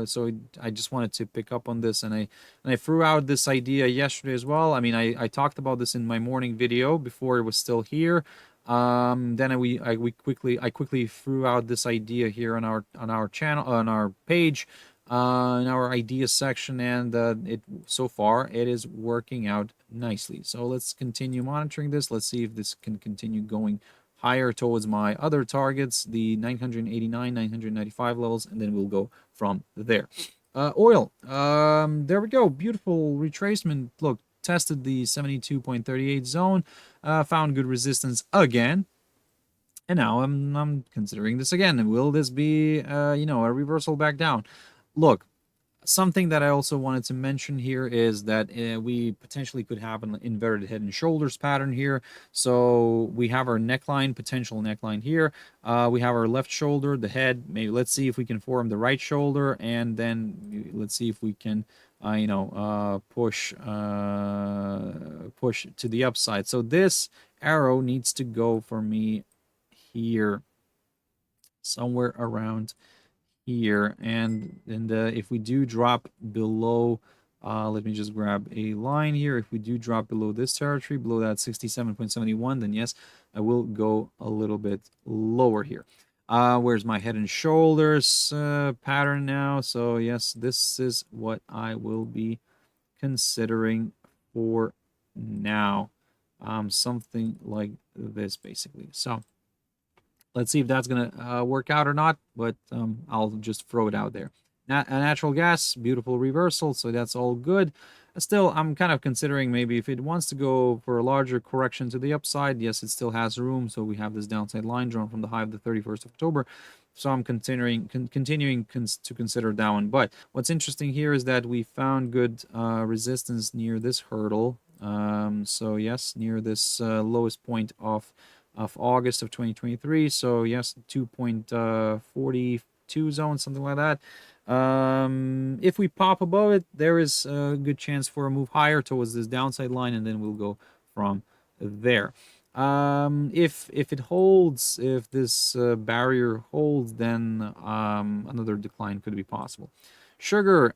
So I just wanted to pick up on this, and I threw out this idea yesterday as well. I mean, I talked about this in my morning video before it was still here. Then I quickly threw out this idea here on our channel, on our page, in our ideas section, and so far it is working out nicely. So let's continue monitoring this. Let's see if this can continue going higher towards my other targets, the 989, 995 levels, and then we'll go from there. Oil, there we go. Beautiful retracement. Look, tested the 72.38 zone, found good resistance again, and now I'm considering this again. Will this be a reversal back down? Look, something that I also wanted to mention here is that we potentially could have an inverted head and shoulders pattern here. So we have our neckline, potential neckline here. We have our left shoulder, the head. Maybe let's see if we can form the right shoulder, and then let's see if we can push to the upside. So this arrow needs to go for me here, somewhere around here. And if we do drop below, let me just grab a line here. If we do drop below this territory, below that 67.71, then yes, I will go a little bit lower here. Where's my head and shoulders pattern now? So yes, this is what I will be considering for now. Something like this, basically. So let's see if that's going to work out or not, but I'll just throw it out there. Natural gas, beautiful reversal, so that's all good. Still, I'm kind of considering maybe if it wants to go for a larger correction to the upside, yes, it still has room. So we have this downside line drawn from the high of the 31st of October. So I'm continuing to consider that one. But what's interesting here is that we found good resistance near this hurdle. So yes, near this lowest point of August of 2023. So yes, 2.42 zone, something like that. If we pop above it, there is a good chance for a move higher towards this downside line, and then we'll go from there. If it holds, if this barrier holds, then another decline could be possible. Sugar,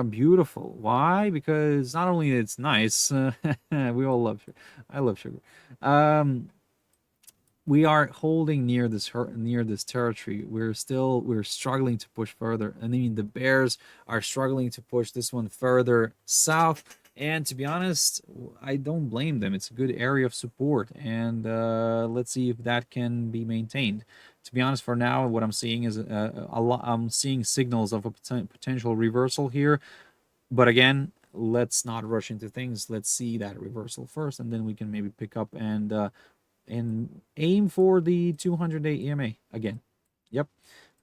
beautiful. Why? Because not only it's nice, we all love sugar. I love sugar. We are holding near this territory. We're struggling to push further. I mean, the bears are struggling to push this one further south. And to be honest, I don't blame them. It's a good area of support, and let's see if that can be maintained. To be honest, for now, what I'm seeing is I'm seeing signals of a potential reversal here. But again, let's not rush into things. Let's see that reversal first, and then we can maybe pick up and aim for the 200-day EMA again. Yep.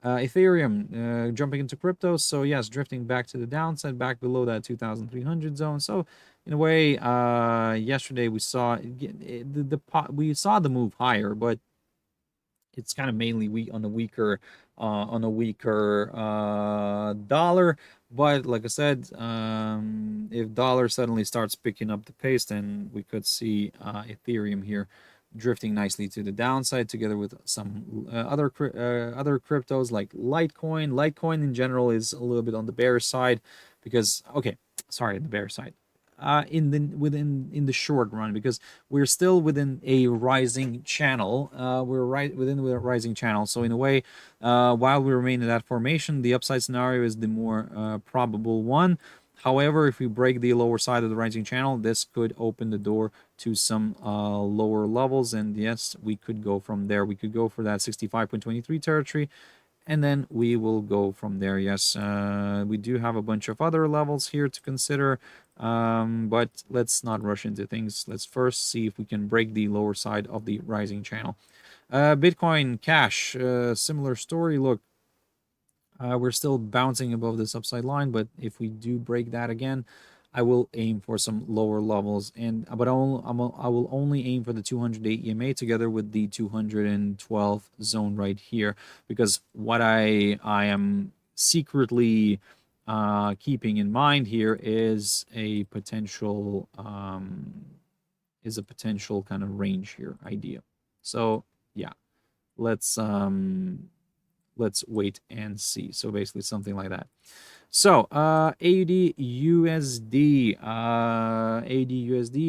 Ethereum, jumping into crypto. So yes, drifting back to the downside, back below that 2,300 zone. So in a way, yesterday we saw we saw the move higher, but it's kind of mainly on a weaker dollar. But like I said, if dollar suddenly starts picking up the pace, then we could see Ethereum here drifting nicely to the downside, together with some other cryptos like Litecoin. Litecoin in general is a little bit on the bearish side because the bearish side. In the short run, because we're still within a rising channel. We're right within the rising channel. So in a way, while we remain in that formation, the upside scenario is the more probable one. However, if we break the lower side of the rising channel, this could open the door to some lower levels. And yes, we could go from there. We could go for that 65.23 territory, and then we will go from there. Yes, we do have a bunch of other levels here to consider, but let's not rush into things. Let's first see if we can break the lower side of the rising channel. BitcoinCash, similar story. Look, we're still bouncing above this upside line, but if we do break that again, I will aim for some lower levels, but I will only aim for the 200-day EMA together with the 212 zone right here, because what I am secretly keeping in mind here is a potential kind of range here idea. So yeah, let's wait and see. So basically something like that. So AUDUSD,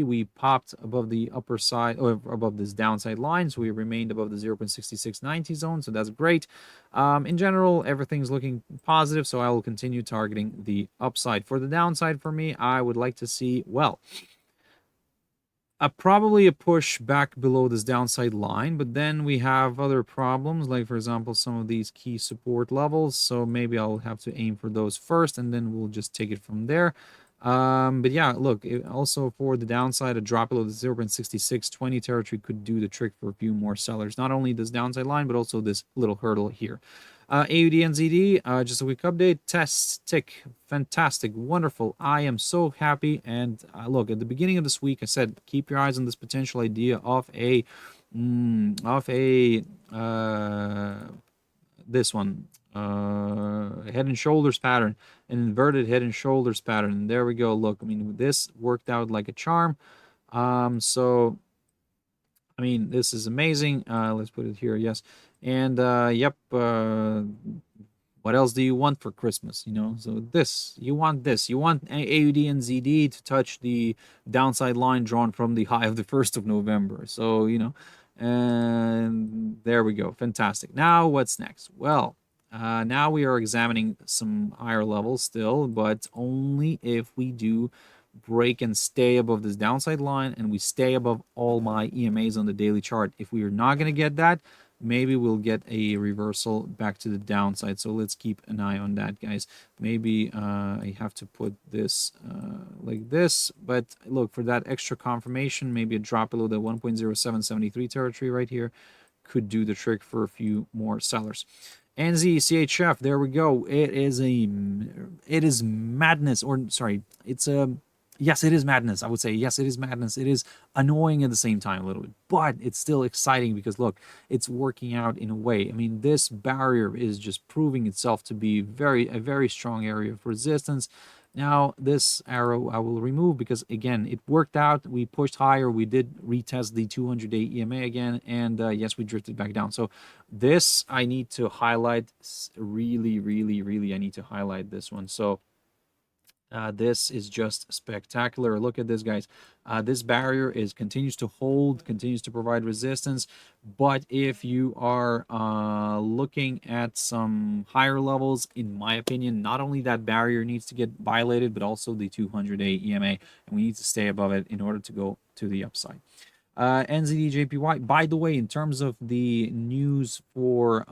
we popped above the upper side, or above this downside line, so we remained above the 0.6690 zone, so that's great. In general, everything's looking positive, so I will continue targeting the upside. For the downside, for me, I would like to see, well, probably a push back below this downside line, but then we have other problems, like for example some of these key support levels, so maybe I'll have to aim for those first, and then we'll just take it from there. But yeah, look, also for the downside, a drop below the 0.6620 territory could do the trick for a few more sellers. Not only this downside line, but also this little hurdle here. AUDNZD, just a quick update. Test tick, fantastic, wonderful. I am so happy. And look, at the beginning of this week, I said keep your eyes on this potential idea of this one, head and shoulders pattern, an inverted head and shoulders pattern. There we go. Look, I mean, this worked out like a charm. So I mean, this is amazing. Let's put it here. Yes. And yep. What else do you want for Christmas? You know, so you want this. You want AUDNZD to touch the downside line drawn from the high of the 1st of November. So, you know, and there we go. Fantastic. Now, what's next? Well, now we are examining some higher levels still, but only if we do break and stay above this downside line and we stay above all my EMAs on the daily chart. If we are not going to get that, maybe we'll get a reversal back to the downside. So let's keep an eye on that, guys. Maybe I have to put this like this, but look, for that extra confirmation, maybe a drop below the 1.0773 territory right here could do the trick for a few more sellers. NZDCHF, there we go. It is madness, or sorry, it's a yes, it is madness. I would say yes, it is madness. It is annoying at the same time a little bit, but it's still exciting because look, it's working out in a way. I mean, this barrier is just proving itself to be a very strong area of resistance. Now, this arrow I will remove because, again, it worked out. We pushed higher. We did retest the 200-day EMA again. And, yes, we drifted back down. So this I need to highlight. Really, really, really, I need to highlight this one. So this is just spectacular. Look at this, guys. This barrier continues to hold, continues to provide resistance. But if you are looking at some higher levels, in my opinion, not only that barrier needs to get violated, but also the 200-day EMA, and we need to stay above it in order to go to the upside. NZDJPY. By the way, in terms of the news for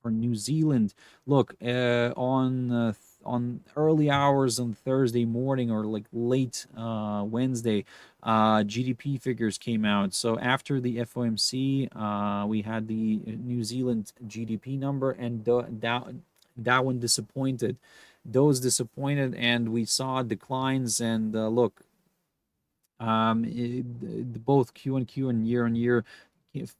New Zealand, look, on early hours on Thursday morning or like late Wednesday, GDP figures came out. So after the FOMC, we had the New Zealand GDP number, and that one disappointed. Those disappointed, and we saw declines. And look, both Q-on-Q and year-on-year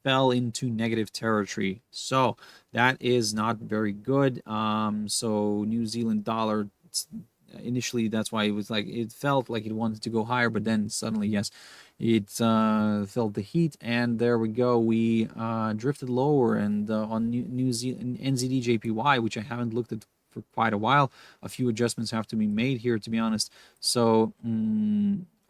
fell into negative territory, so that is not very good. So New Zealand dollar, initially, that's why it felt like it wanted to go higher, but then suddenly, yes, it felt the heat, and there we go. We drifted lower, and on New Zealand NZDJPY, which I haven't looked at for quite a while, a few adjustments have to be made here, to be honest. So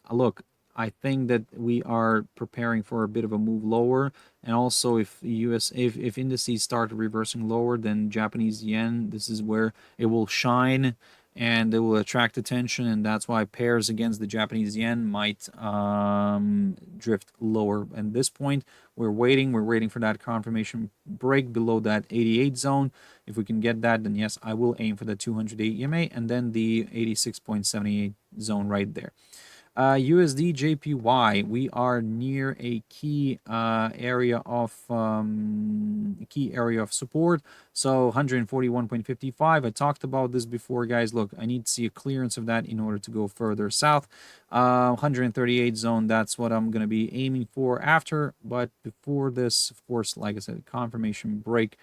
look, I think that we are preparing for a bit of a move lower, and also if if indices start reversing lower, then Japanese yen, this is where it will shine and it will attract attention, and that's why pairs against the Japanese yen might drift lower. At this point, we're waiting for that confirmation break below that 88 zone. If we can get that, then yes, I will aim for the 200-day EMA and then the 86.78 zone right there. USDJPY, we are near a key area of support. So 141.55. I talked about this before, guys. Look, I need to see a clearance of that in order to go further south. 138 zone, that's what I'm going to be aiming for after. But before this, of course, like I said, confirmation break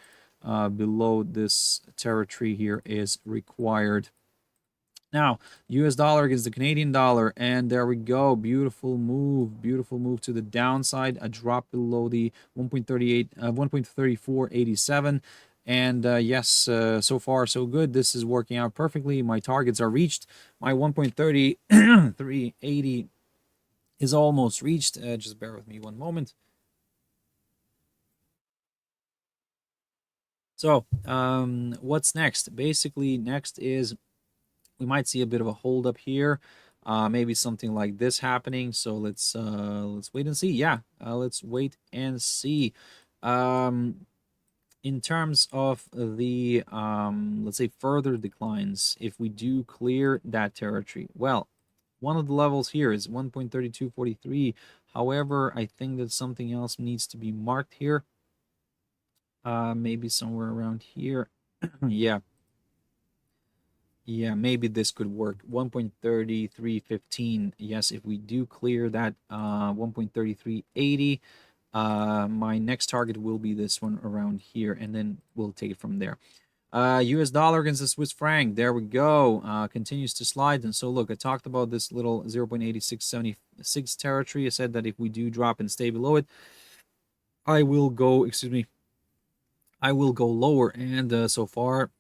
below this territory here is required. Now, US dollar against the Canadian dollar, and there we go. Beautiful move to the downside. A drop below the 1.3487. And yes, so far so good. This is working out perfectly. My targets are reached. My 1.3380 is almost reached. Just bear with me one moment. So, what's next? Basically, next is we might see a bit of a hold up here, maybe something like this happening. So let's wait and see. Yeah, let's wait and see. In terms of the let's say further declines, if we do clear that territory, well, one of the levels here is 1.3243. However, I think that something else needs to be marked here. Maybe somewhere around here. Yeah. Yeah, maybe this could work. 1.3315. Yes, if we do clear that 1.3380, My next target will be this one around here, and then we'll take it from there. US dollar against the Swiss franc. There we go. Continues to slide. And so look, I talked about this little 0.8676 territory. I said that if we do drop and stay below it, I will go, excuse me, I will go lower. And so far,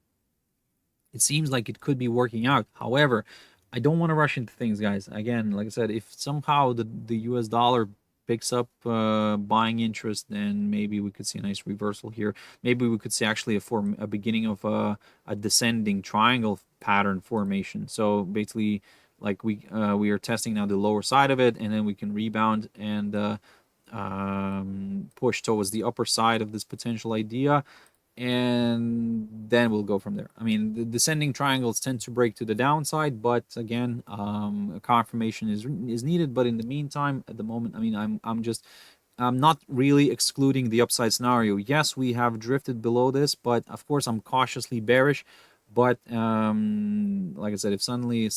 it seems like it could be working out. However, I don't want to rush into things, guys. Again, like I said, if somehow the US dollar picks up buying interest, then maybe we could see a nice reversal here. Maybe we could see actually a beginning of a descending triangle pattern formation. So basically, like we are testing now the lower side of it, and then we can rebound and push towards the upper side of this potential idea, and then we'll go from there. I mean, the descending triangles tend to break to the downside, but again, a confirmation is needed. But in the meantime, at the moment, I mean, I'm not really excluding the upside scenario. Yes, we have drifted below this, but of course, I'm cautiously bearish. But like I said, if suddenly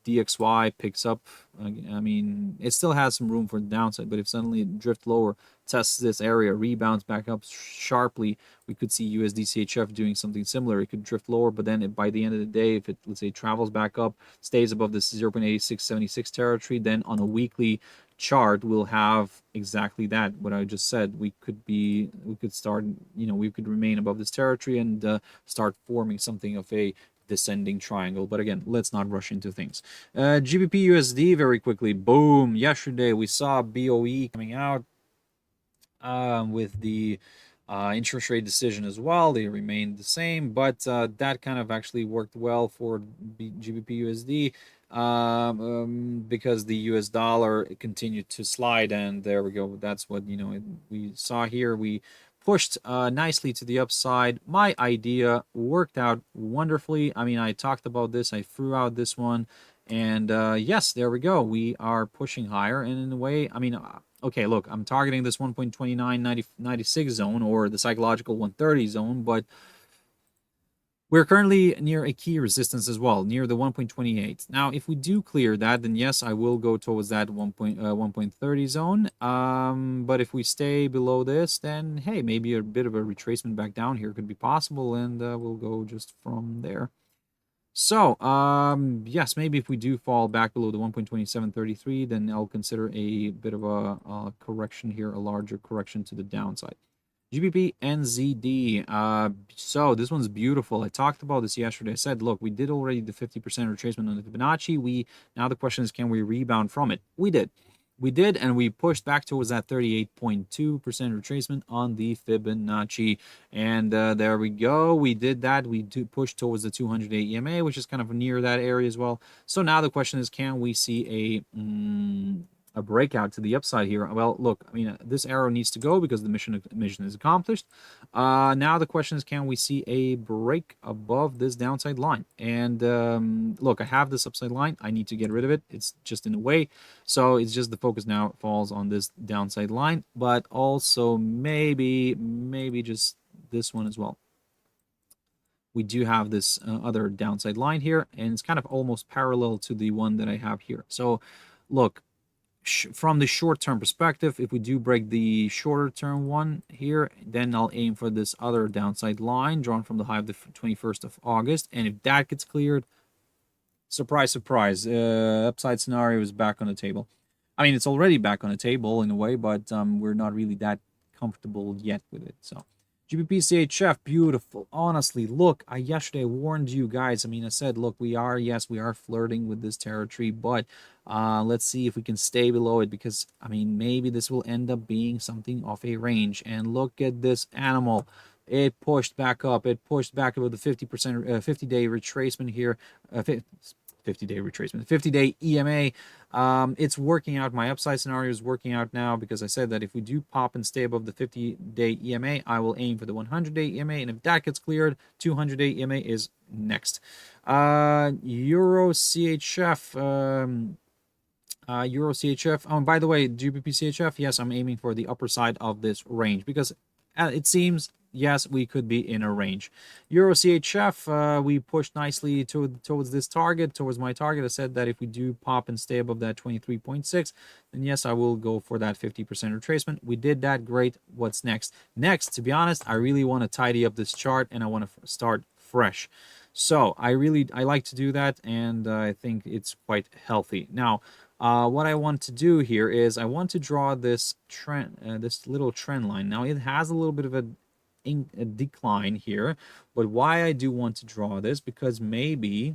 DXY picks up, I mean, it still has some room for the downside. But if suddenly it drifts lower, tests this area, rebounds back up sharply, we could see USDCHF doing something similar. It could drift lower, but then by the end of the day, if it, let's say, travels back up, stays above this 0.8676 territory, then on a weekly chart we'll have exactly that, what I just said. We could start, we could remain above this territory and start forming something of a descending triangle. But again, let's not rush into things. GBPUSD very quickly. Boom. Yesterday we saw BOE coming out with the interest rate decision as well. They remained the same, but that kind of actually worked well for GBPUSD because the US dollar continued to slide, and there we go. That's what we saw here. We pushed nicely to the upside. My idea worked out wonderfully. I mean, I talked about this. I threw out this one, and yes, there we go. We are pushing higher, and in a way, I mean, okay, look, I'm targeting this 1.2996 zone or the psychological 130 zone, but we're currently near a key resistance as well, near the 1.28. Now, if we do clear that, then yes, I will go towards that 1.30 zone. But if we stay below this, then hey, maybe a bit of a retracement back down here could be possible, and we'll go just from there. So, yes, maybe if we do fall back below the 1.2733, then I'll consider a bit of a correction here, a larger correction to the downside. GBPNZD. So this one's beautiful. I talked about this yesterday. I said, look, we did already the 50% retracement on the Fibonacci. Now the question is, can we rebound from it? We did. We did, and we pushed back towards that 38.2% retracement on the Fibonacci. And there we go. We did that. We pushed towards the 200-day EMA, which is kind of near that area as well. So now the question is, can we see a breakout to the upside here? Well, look, I mean, this arrow needs to go because the mission is accomplished. Now the question is, can we see a break above this downside line? And look, I have this upside line. I need to get rid of it. It's just in the way. So it's just the focus now falls on this downside line, but also maybe just this one as well. We do have this other downside line here, and it's kind of almost parallel to the one that I have here. So look, from the short-term perspective, if we do break the shorter-term one here, then I'll aim for this other downside line drawn from the high of the 21st of August. And if that gets cleared, surprise, surprise, upside scenario is back on the table. I mean, it's already back on the table in a way, but we're not really that comfortable yet with it. So GBPCHF, beautiful. Honestly, look, I yesterday warned you guys. I mean, I said, look, we are flirting with this territory, but let's see if we can stay below it, because, I mean, maybe this will end up being something of a range. And look at this animal. It pushed back up. It pushed back about the 50%, 50-day retracement here. 50-day retracement, 50-day EMA. It's working out. My upside scenario is working out now, because I said that if we do pop and stay above the 50-day EMA, I will aim for the 100-day EMA, and if that gets cleared, 200-day EMA is next. EURCHF. EURCHF. Oh, and by the way, GBPCHF, yes, I'm aiming for the upper side of this range, because it seems, yes, we could be in a range. EURCHF, we pushed nicely towards this target, towards my target. I said that if we do pop and stay above that 23.6, then yes, I will go for that 50% retracement. We did that. Great. What's next? Next, to be honest, I really want to tidy up this chart and I want to start fresh. So I like to do that, and I think it's quite healthy. Now, what I want to do here is I want to draw this trend, this little trend line. Now it has a little bit of a decline here, but why I do want to draw this, because maybe,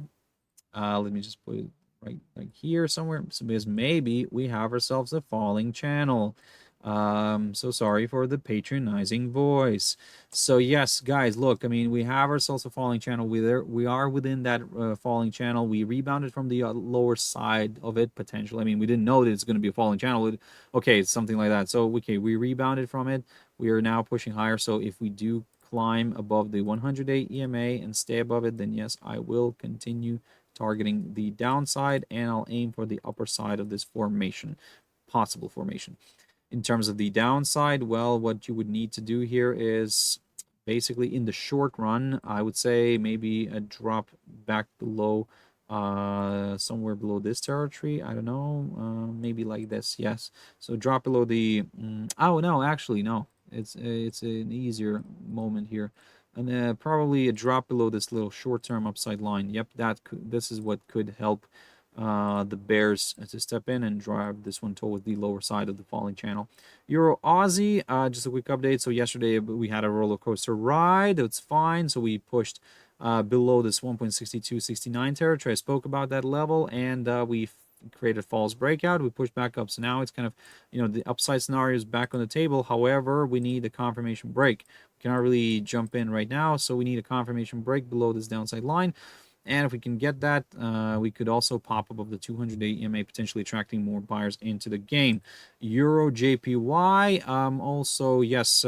let me just put it right like here somewhere, so because maybe we have ourselves a falling channel. So sorry for the patronizing voice. So yes, guys, look, I mean, we have ourselves a falling channel. We are within that falling channel. We rebounded from the lower side of it potentially. I mean, we didn't know that it's going to be a falling channel. Okay, it's something like that. So okay, we rebounded from it. We are now pushing higher. So if we do climb above the 100-day EMA and stay above it, then yes, I will continue targeting the downside, and I'll aim for the upper side of this formation, possible formation. In terms of the downside, well, what you would need to do here is basically in the short run, I would say maybe a drop back below, somewhere below this territory. I don't know, maybe like this. Yes. So drop below the, oh no, actually no, it's an easier moment here. And probably a drop below this little short-term upside line. Yep, this is what could help the bears to step in and drive this one towards the lower side of the falling channel. Euro Aussie, just a quick update. So yesterday we had a roller coaster ride. It's fine. So we pushed below this 1.6269 territory. I spoke about that level, and we created false breakout. We pushed back up. So now it's kind of, the upside scenario is back on the table. However, we need a confirmation break. We cannot really jump in right now. So we need a confirmation break below this downside line. And if we can get that, we could also pop above the 200-day EMA, potentially attracting more buyers into the game. EURJPY, also, yes,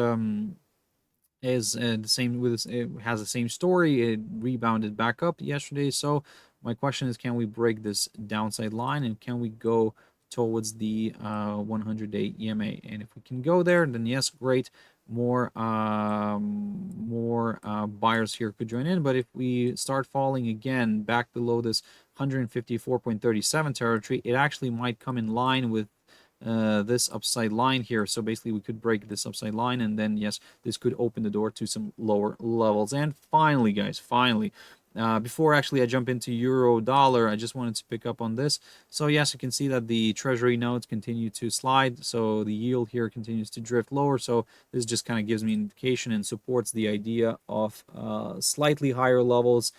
is the same with it has the same story. It rebounded back up yesterday. So my question is, can we break this downside line, and can we go towards the 100-day EMA? And if we can go there, then yes, great. More buyers here could join in. But if we start falling again back below this 154.37 territory, it actually might come in line with this upside line here. So basically we could break this upside line, and then yes, this could open the door to some lower levels. And finally, guys, before actually I jump into euro dollar, I just wanted to pick up on this. So yes, you can see that the treasury notes continue to slide, so the yield here continues to drift lower. So this just kind of gives me an indication and supports the idea of slightly higher levels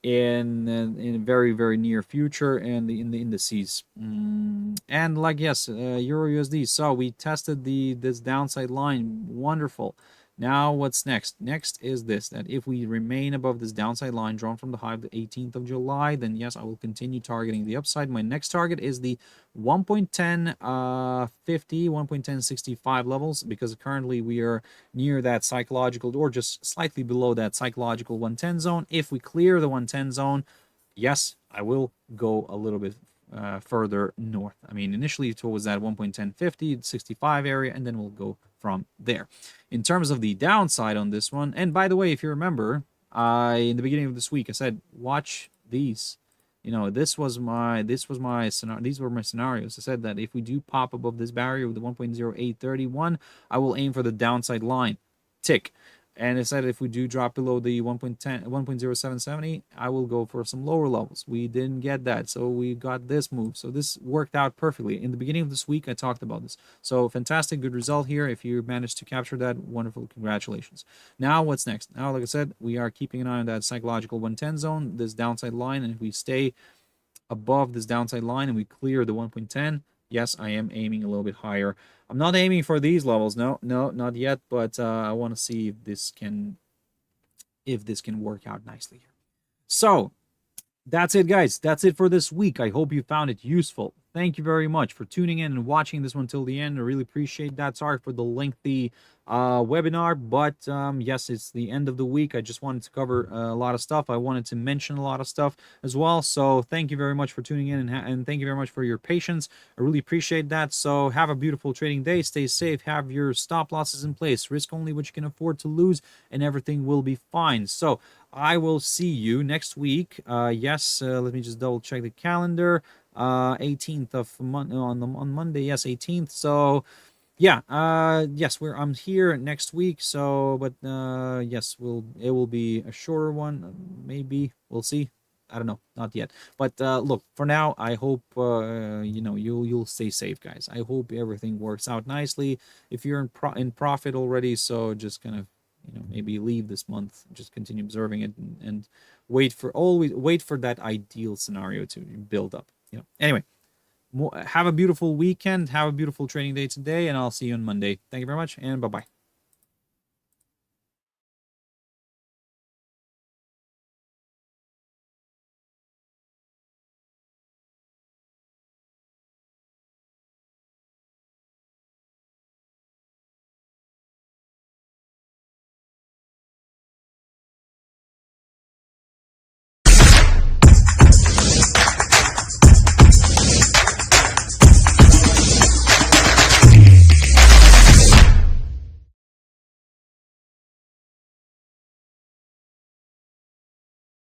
in very, very near future, and in the indices. And like, yes, euro USD, so we tested this downside line. Wonderful. Now what's next? Next is this, that if we remain above this downside line drawn from the high of the 18th of July, then yes, I will continue targeting the upside. My next target is the 1.1050, 1.1065 levels, because currently we are near that psychological, or just slightly below that psychological 110 zone. If we clear the 110 zone, yes, I will go a little bit further north. I mean, initially towards that 1.1050, 65 area, and then we'll go from there. In terms of the downside on this one, and by the way, if you remember, in the beginning of this week, I said, watch these. This was my scenario. These were my scenarios. I said that if we do pop above this barrier with the 1.0831, I will aim for the downside line. Tick. And I said if we do drop below the 1.0770, I will go for some lower levels. We didn't get that, so we got this move. So this worked out perfectly. In the beginning of this week, I talked about this. So fantastic, good result here. If you managed to capture that, wonderful, congratulations. Now what's next? Now, like I said, we are keeping an eye on that psychological 110 zone, this downside line, and if we stay above this downside line and we clear the 1.10, yes, I am aiming a little bit higher. I'm not aiming for these levels. No, not yet. But I want to see if this can work out nicely here. So that's it, guys. That's it for this week. I hope you found it useful. Thank you very much for tuning in and watching this one till the end. I really appreciate that. Sorry for the lengthy webinar, but yes, it's the end of the week. I just wanted to cover a lot of stuff. I wanted to mention a lot of stuff as well. So thank you very much for tuning in, and thank you very much for your patience. I really appreciate that. So have a beautiful trading day. Stay safe. Have your stop losses in place. Risk only what you can afford to lose, and everything will be fine. So I will see you next week. Yes, let me just double check the calendar. 18th of on Monday. Yes, 18th. So yeah, yes, I'm here next week. So, but yes, it will be a shorter one. Maybe we'll see. I don't know, not yet. But look, for now, I hope you'll stay safe, guys. I hope everything works out nicely. If you're in profit already, so just kind of maybe leave this month, just continue observing it, and wait for that ideal scenario to build up. Anyway, have a beautiful weekend. Have a beautiful trading day today, and I'll see you on Monday. Thank you very much, and bye-bye.